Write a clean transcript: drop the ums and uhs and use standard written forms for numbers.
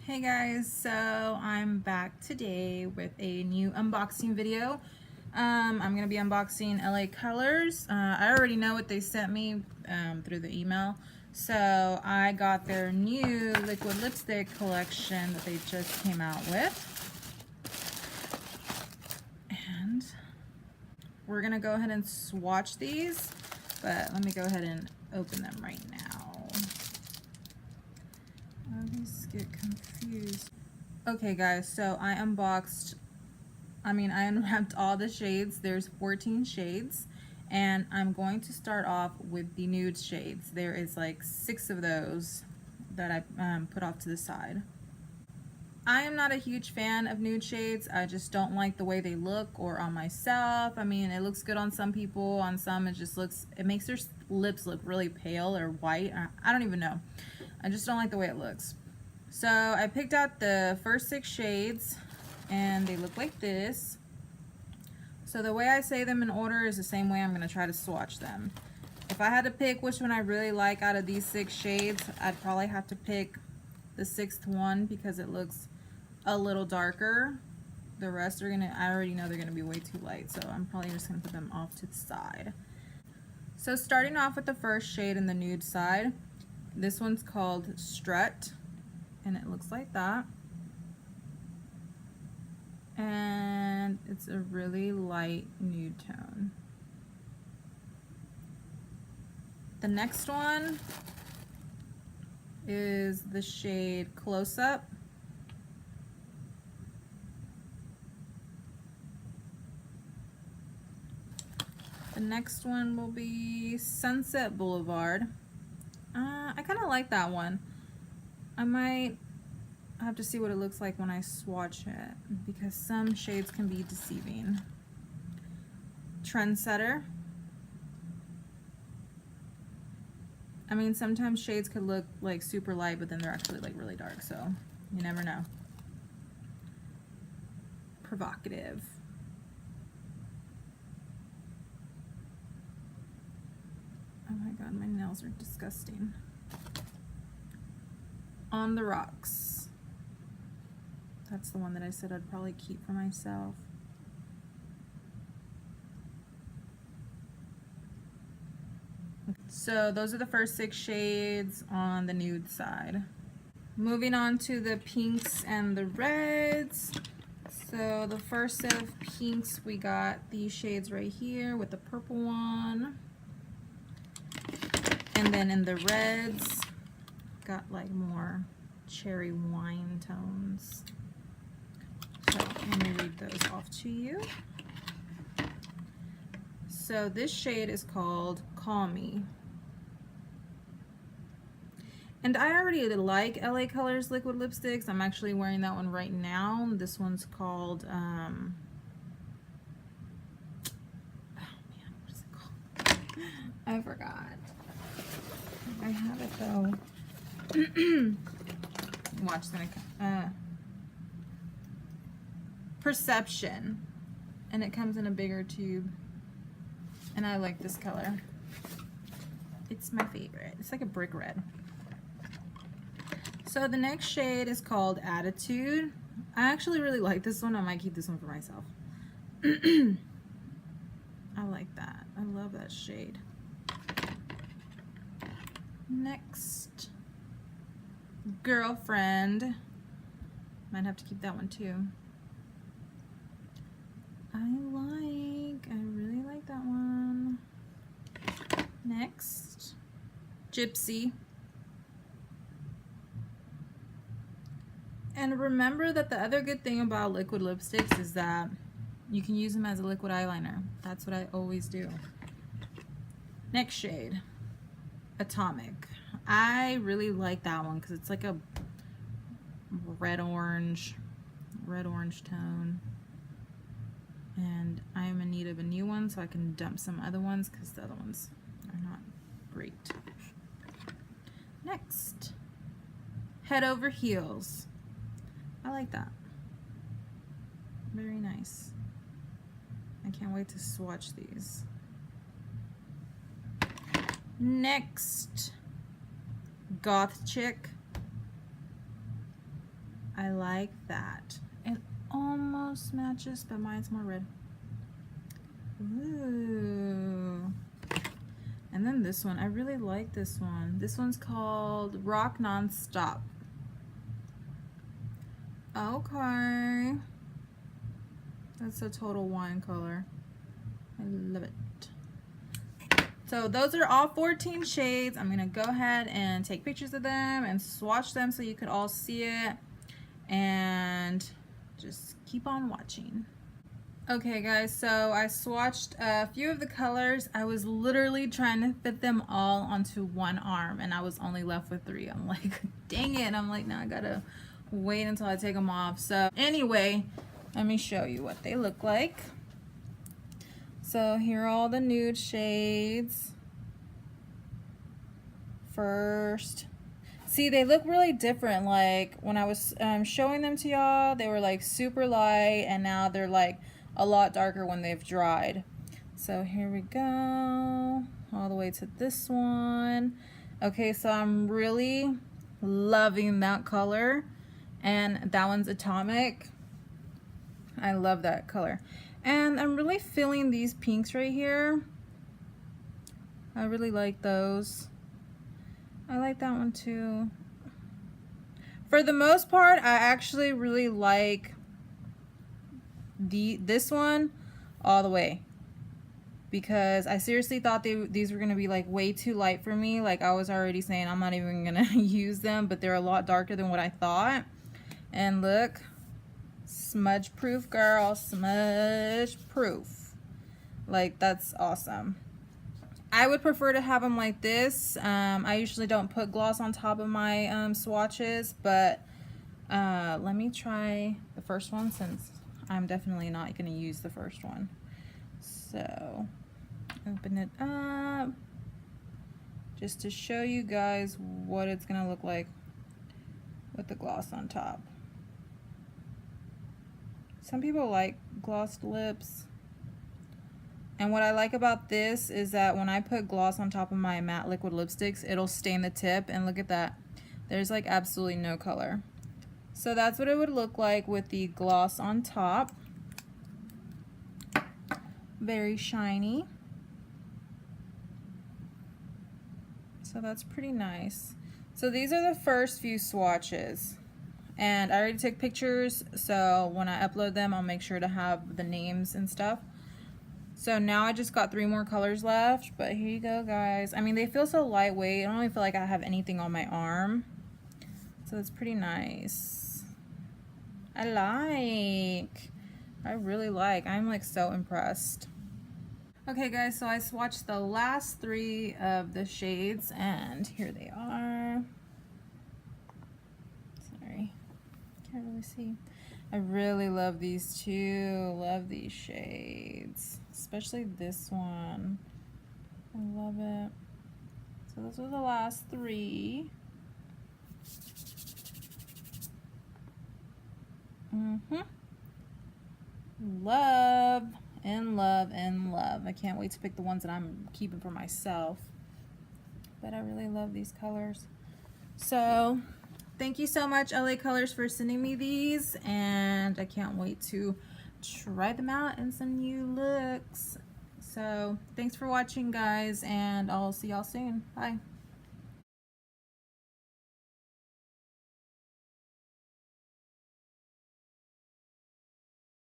Hey guys, so I'm back today with a new unboxing video. I'm going to be unboxing LA Colors. I already know what they sent me through the email. So I got their new liquid lipstick collection that they just came out with. And we're going to go ahead and swatch these, but let me go ahead and open them right now. I always get confused. Okay guys, so I unwrapped all the shades. There's 14 shades, and I'm going to start off with the nude shades. There is like 6 of those that I put off to the side. I am not a huge fan of nude shades. I just don't like the way they look or on myself. I mean, it looks good on some people, on some it makes their lips look really pale or white. I don't even know. I just don't like the way it looks. So I picked out the first 6 shades and they look like this. So the way I say them in order is the same way I'm going to try to swatch them. If I had to pick which one I really like out of these 6 shades, I'd probably have to pick the 6th one because it looks a little darker. The rest are I already know they're gonna be way too light, so I'm probably just gonna put them off to the side. So starting off with the first shade in the nude side, this one's called Strut, and it looks like that. And it's a really light nude tone. The next one is the shade Close Up. The next one will be Sunset Boulevard. I kind of like that one. I might have to see what it looks like when I swatch it because some shades can be deceiving. Trendsetter. I mean, sometimes shades could look like super light, but then they're actually like really dark, so you never know. Provocative. Oh my god, my nails are disgusting. On the Rocks. That's the one that I said I'd probably keep for myself. So those are the first 6 shades on the nude side. Moving on to the pinks and the reds. So the first set of pinks, we got these shades right here with the purple one. And then in the reds, got like more cherry wine tones. So let me read those off to you. So this shade is called Call Me. And I already like LA Colors liquid lipsticks. I'm actually wearing that one right now. This one's called, oh man, what is it called? I forgot. I have it though. Watch, it's gonna Perception, and it comes in a bigger tube, and I like this color. It's my favorite. It's like a brick red. So the next shade is called Attitude. I actually really like this one. I might keep this one for myself. I like that. I love that shade. Next, Girlfriend. Might have to keep that one too. I really like that one. Next, Gypsy. And remember that the other good thing about liquid lipsticks is that you can use them as a liquid eyeliner. That's what I always do. Next shade, Atomic. I really like that one because it's like a red orange tone. And I am in need of a new one so I can dump some other ones because the other ones are not great. Next, Head Over Heels. I like that. Very nice. I can't wait to swatch these. Next, Goth Chick. I like that. It almost matches, but mine's more red. Ooh. And then this one, I really like this one. This one's called Rock Nonstop. Okay. That's a total wine color. I love it. So those are all 14 shades. I'm gonna go ahead and take pictures of them and swatch them so you could all see it. And just keep on watching. Okay guys, so I swatched a few of the colors. I was literally trying to fit them all onto one arm and I was only left with 3. I'm like, dang it. I'm like, now I gotta wait until I take them off. So anyway, let me show you what they look like. So here are all the nude shades. First, see, they look really different. Like when I was showing them to y'all, they were like super light, and now they're like a lot darker when they've dried. So here we go, all the way to this one. Okay, so I'm really loving that color, and that one's Atomic. I love that color. And I'm really feeling these pinks right here. I really like those. I like that one too. For the most part, I actually really like this one all the way, because I seriously thought these were gonna be like way too light for me. Like I was already saying I'm not even gonna use them, but they're a lot darker than what I thought. And look, smudge proof, girl, smudge proof. Like that's awesome. I would prefer to have them like this. I usually don't put gloss on top of my swatches, but let me try the first one since I'm definitely not going to use the first one. So open it up just to show you guys what it's going to look like with the gloss on top. Some people like glossed lips. And what I like about this is that when I put gloss on top of my matte liquid lipsticks, it'll stain the tip. And look at that. There's like absolutely no color. So that's what it would look like with the gloss on top. Very shiny. So that's pretty nice. So these are the first few swatches. And I already took pictures, so when I upload them, I'll make sure to have the names and stuff. So now I just got 3 more colors left, but here you go, guys. I mean, they feel so lightweight. I don't even feel like I have anything on my arm. So it's pretty nice. I really like. I'm like so impressed. Okay, guys, so I swatched the last 3 of the shades, and here they are. Sorry, can't really see. I really love these two. Love these shades, especially this one. I love it. So those are the last 3. Love and love and love. I can't wait to pick the ones that I'm keeping for myself. But I really love these colors. So thank you so much, LA Colors, for sending me these, and I can't wait to try them out in some new looks. So thanks for watching, guys, and I'll see y'all soon. Bye.